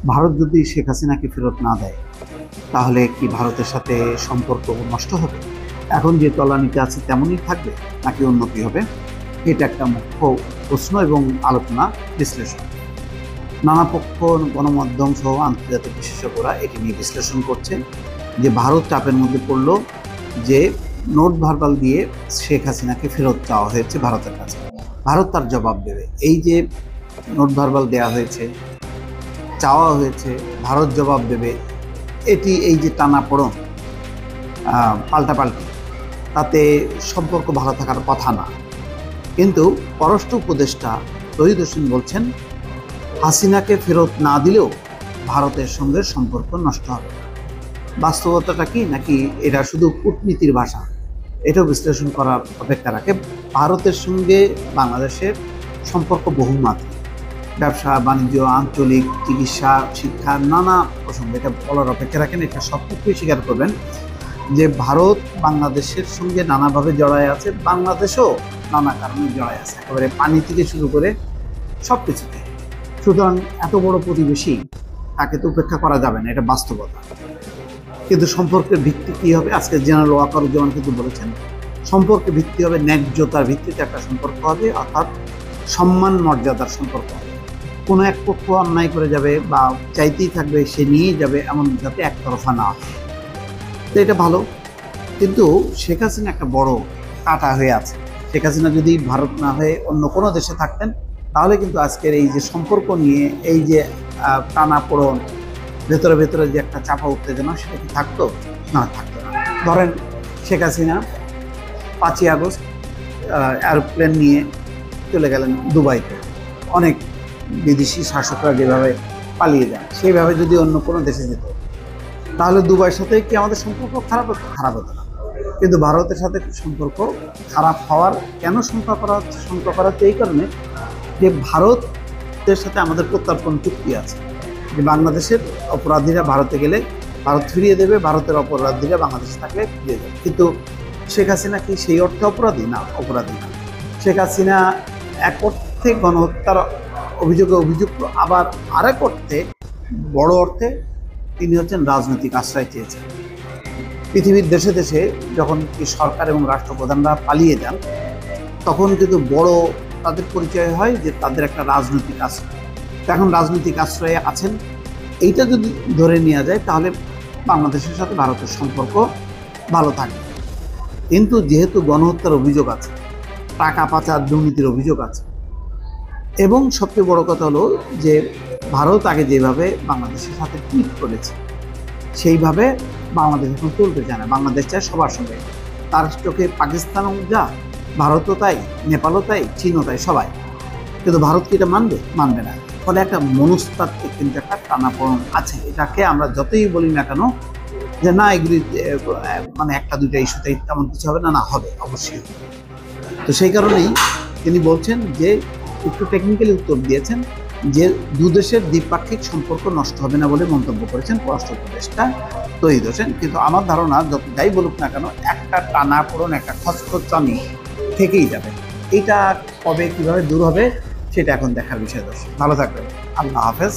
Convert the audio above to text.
ভারত যদি শেখ হাসিনাকে ফেরত না দেয় তাহলে কি ভারতের সাথে সম্পর্ক নষ্ট হবে? এখন যে তলানিতে আছে তেমনই থাকবে নাকি উন্নতি হবে? এটা একটা মুখ্য প্রশ্ন এবং আলোচনা বিশ্লেষণ। নানা পক্ষ, গণমাধ্যম সহ আন্তর্জাতিক বিশেষজ্ঞরা এটি নিয়ে বিশ্লেষণ করছে যে ভারত চাপের মধ্যে পড়ল, যে নোট ভার্বাল দিয়ে শেখ হাসিনাকে ফেরত চাওয়া হয়েছে ভারতের কাছে। ভারত তার জবাব দেবে। এই যে নোট ভার্বাল দেওয়া হয়েছে, চাওয়া হয়েছে, ভারত জবাব দেবে, এই যে টানাপোড়েন, পাল্টাপাল্টি, তাতে সম্পর্ক ভালো থাকার কথা না। কিন্তু পররাষ্ট্র উপদেষ্টা তৌহিদ হোসেন বলছেন, হাসিনাকে ফেরত না দিলেও ভারতের সঙ্গে সম্পর্ক নষ্ট হবে। বাস্তবতাটা কি, নাকি এটা শুধু কূটনীতির ভাষা? এটাও বিশ্লেষণ করার অপেক্ষা রাখে। ভারতের সঙ্গে বাংলাদেশের সম্পর্ক বহুমাত্রিক। ব্যবসা বাণিজ্য, আঞ্চলিক, চিকিৎসা, শিক্ষা, নানা প্রসঙ্গে এটা বলার অপেক্ষা রাখেন। এটা সবকিছুই স্বীকার করবেন যে ভারত বাংলাদেশের সঙ্গে নানাভাবে জড়ায় আছে, বাংলাদেশও নানা কারণে জড়ায় আছে, একেবারে পানি থেকে শুরু করে সব কিছুতে। সুতরাং এত বড় প্রতিবেশী, তাকে তো উপেক্ষা করা যাবে না, এটা বাস্তবতা। কিন্তু সম্পর্কের ভিত্তি কী হবে? আজকে জেনারেল ওয়াকারুজ্জামান কিন্তু বলেছেন, সম্পর্কের ভিত্তি হবে ন্যায্যতার ভিত্তিতে একটা সম্পর্ক হবে, অর্থাৎ সম্মান মর্যাদার সম্পর্ক হবে। কোনো এক পক্ষ অন্যায় করে যাবে বা চাইতেই থাকবে, সে নিয়েই যাবে, এমন যাতে একতরফা না হয়। তো এটা ভালো। কিন্তু শেখ হাসিনা একটা বড় কাটা হয়ে আছে। শেখ হাসিনা যদি ভারত না হয়ে অন্য কোনো দেশে থাকতেন, তাহলে কিন্তু আজকের এই যে সম্পর্ক নিয়ে এই যে টানাপোড়েন, ভেতরে ভেতরে যে একটা চাপা উত্তেজনা, সেটা কি থাকতো? না, থাকতো না। ধরেন শেখ হাসিনা 5ই আগস্ট এরোপ্লেন নিয়ে চলে গেলেন দুবাইতে। অনেক বিদেশি শাসকরা যেভাবে পালিয়ে যান, সেইভাবে যদি অন্য কোনো দেশে যেত, তাহলে দুবাইয়ের সাথে কি আমাদের সম্পর্ক খারাপ হতো? খারাপ হতো না। কিন্তু ভারতের সাথে সম্পর্ক খারাপ হওয়ার কেন শঙ্কা করা হচ্ছে? এই কারণে যে ভারতের সাথে আমাদের প্রত্যর্পণ চুক্তি আছে, যে বাংলাদেশের অপরাধীরা ভারতে গেলে ভারত ফিরিয়ে দেবে, ভারতের অপরাধীরা বাংলাদেশে থাকলে ফিরিয়ে দেবে। কিন্তু শেখ হাসিনা কি সেই অর্থে অপরাধী? না, অপরাধী না। শেখ হাসিনা এক অর্থে গণহত্যার অভিযোগে অভিযুক্ত, আবার আরেক অর্থে, বড় অর্থে, তিনি হচ্ছেন রাজনৈতিক আশ্রয় চেয়েছেন। পৃথিবীর দেশে দেশে যখন কি সরকার এবং রাষ্ট্রপ্রধানরা পালিয়ে যান, তখন কিন্তু বড় তাদের পরিচয় হয় যে তাদের একটা রাজনৈতিক আশ্রয়। এখন রাজনৈতিক আশ্রয়ে আছেন, এইটা যদি ধরে নেওয়া যায়, তাহলে বাংলাদেশের সাথে ভারতের সম্পর্ক ভালো থাকবে। কিন্তু যেহেতু গণহত্যার অভিযোগ আছে, টাকা পাচার, দুর্নীতির অভিযোগ আছে, এবং সবচেয়ে বড় কথা হলো যে ভারত আগে যেভাবে বাংলাদেশের সাথে ট্রিট করেছে, সেইভাবে বাংলাদেশ এখন চলতে চায় না। বাংলাদেশ চায় সবার সঙ্গে। তার চোখে পাকিস্তানও যা, ভারতও তাই, নেপালও তাই, চীনও তাই, সবাই। কিন্তু ভারত কি এটা মানবে? মানবে না। ফলে একটা মনস্তাত্ত্বিক কিন্তু একটা টানাপোড়েন আছে। এটাকে আমরা যতই বলি না কেন যে না, এগুলি মানে একটা দুইটা ইস্যুতেই তেমন কিছু হবে না, না হবে, অবশ্যই। তো সেই কারণেই তিনি বলছেন যে, একটু টেকনিক্যালি উত্তর দিয়েছেন যে দুদেশের দ্বিপাক্ষিক সম্পর্ক নষ্ট হবে না বলে মন্তব্য করেছেন পররাষ্ট্র উপদেষ্টা তৌহিদ হোসেন। কিন্তু আমার ধারণা, যত যাই বলুক না কেন, একটা টানাপোড়েন, একটা খচখচানি থেকেই যাবে। এটা কবে কিভাবে দূর হবে, সেটা এখন দেখার বিষয়। দর্শক ভালো থাকবেন। আল্লাহ হাফেজ।